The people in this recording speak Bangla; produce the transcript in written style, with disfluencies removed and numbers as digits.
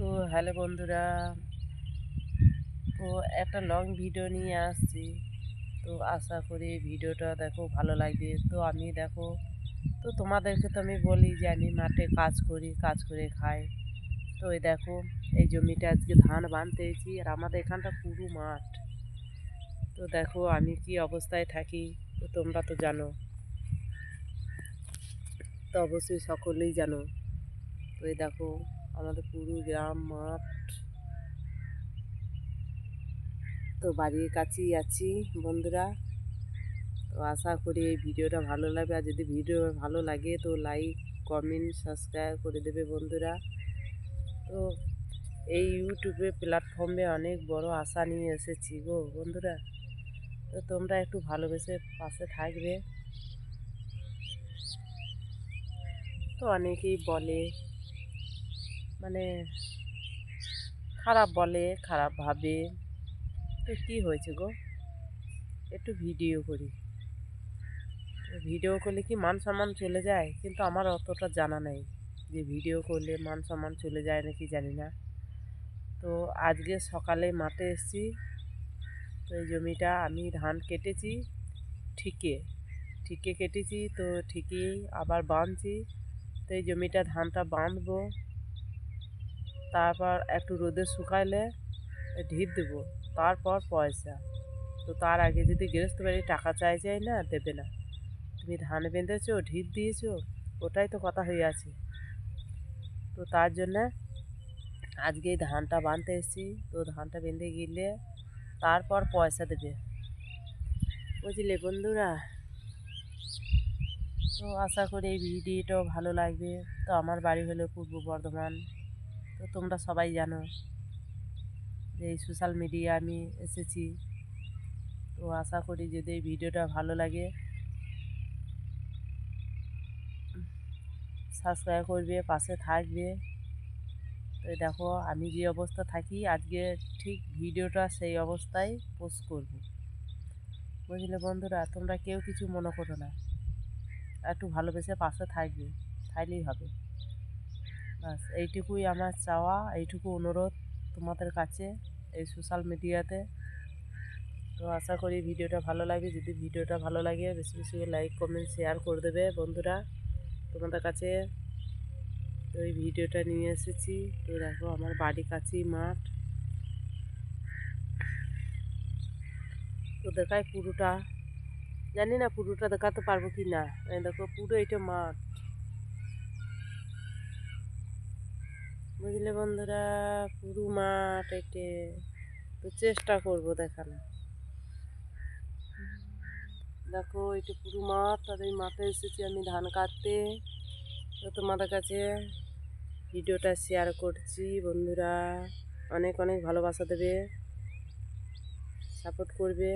তো হ্যালো বন্ধুরা, তো একটা লং ভিডিও নিয়ে আসছি। তো আশা করি ভিডিওটা দেখো ভালো লাগবে। তো আমি দেখো, তো তোমাদেরকে তো আমি বলি যে আমি মাঠে কাজ করি, কাজ করে খাই। তো এই দেখো, এই জমিটা আজকে ধান বানতে এসেছি, আর আমাদের এখানটা পুরো মাঠ। তো দেখো আমি কি অবস্থায় থাকি, তো তোমরা তো জানো, তো অবশ্যই সকলেই জানো। তো এই দেখো আমাদের পুরো গ্রাম মাঠ। তো বাড়ির কাছেই আছি বন্ধুরা। তো আশা করি এই ভিডিওটা ভালো লাগবে, আর যদি ভিডিও ভালো লাগে তো লাইক, কমেন্ট, সাবস্ক্রাইব করে দেবে বন্ধুরা। তো এই ইউটিউবে প্ল্যাটফর্মে অনেক বড় আশা নিয়ে এসেছি গো বন্ধুরা। তো তোমরা একটু ভালোবেসে পাশে থাকবে। তো অনেকেই বলে, মানে খারাপ বলে, খারাপ ভাবে। তো কী হয়েছে গো, একটু ভিডিও করি। তো ভিডিও করলে কি মান সম্মান চলে যায়? কিন্তু আমার অতটা জানা নেই যে ভিডিও করলে মান সম্মান চলে যায় নাকি, জানি না। তো আজকে সকালে মাঠে এসেছি। তো এই জমিটা আমি ধান কেটেছি, ঠিকে ঠিকে কেটেছি। তো ঠিকই আবার বাঁধছি। তো এই জমিটা ধানটা বাঁধবো, তারপর একটু রোদে শুকাইলে ঢিপ দেবো, তারপর পয়সা। তো তার আগে যদি গৃহস্থ বাড়ি টাকা চাই না, দেবে না। তুমি ধান বেঁধেছো, ঢিপ দিয়েছো, ওটাই তো কথা হয়ে আছে। তো তার জন্যে আজকে এই ধানটা বাঁধতে এসেছি। তো ধানটা বেঁধে গেলে তারপর পয়সা দেবে, বুঝলে বন্ধুরা। তো আশা করি এই ভিডিওটাও ভালো লাগবে। তো আমার বাড়ি হলো পূর্ব বর্ধমান। তো তোমরা সবাই জানো যে এই সোশ্যাল মিডিয়া আমি এসেছি। তো আশা করি যদি এই ভিডিওটা ভালো লাগে সাবস্ক্রাইব করবে, পাশে থাকবে। তো দেখো আমি যে অবস্থা থাকি আজকে, ঠিক ভিডিওটা সেই অবস্থায় পোস্ট করব, বুঝলে বন্ধুরা। তোমরা কেউ কিছু মনে করো না, একটু ভালোবেসে পাশে থাকবে, তাইলেই হবে। বাস এইটুকুই আমার চাওয়া, এইটুকু অনুরোধ তোমাদের কাছে এই সোশ্যাল মিডিয়াতে। তো আশা করি ভিডিওটা ভালো লাগবে। যদি ভিডিওটা ভালো লাগে বেশি বেশি লাইক, কমেন্ট, শেয়ার করে দেবে বন্ধুরা তোমাদের কাছে। তো এই ভিডিওটা নিয়ে এসেছি। তো দেখো আমার বাড়ির কাছেই মাঠ। তো দেখাই পুরোটা, জানি না পুরোটা দেখাতে পারবো কি না। দেখো পুরো এটা মাঠ, বুঝলে বন্ধুরা, পুরো মাঠ এটে। তো চেষ্টা করব দেখানো। দেখো এটা পুরো মাঠ, আর এই মাঠে এসেছি আমি ধান কাটতে। তো তোমাদের কাছে ভিডিওটা শেয়ার করছি বন্ধুরা। অনেক অনেক ভালোবাসা দেবে, সাপোর্ট করবে।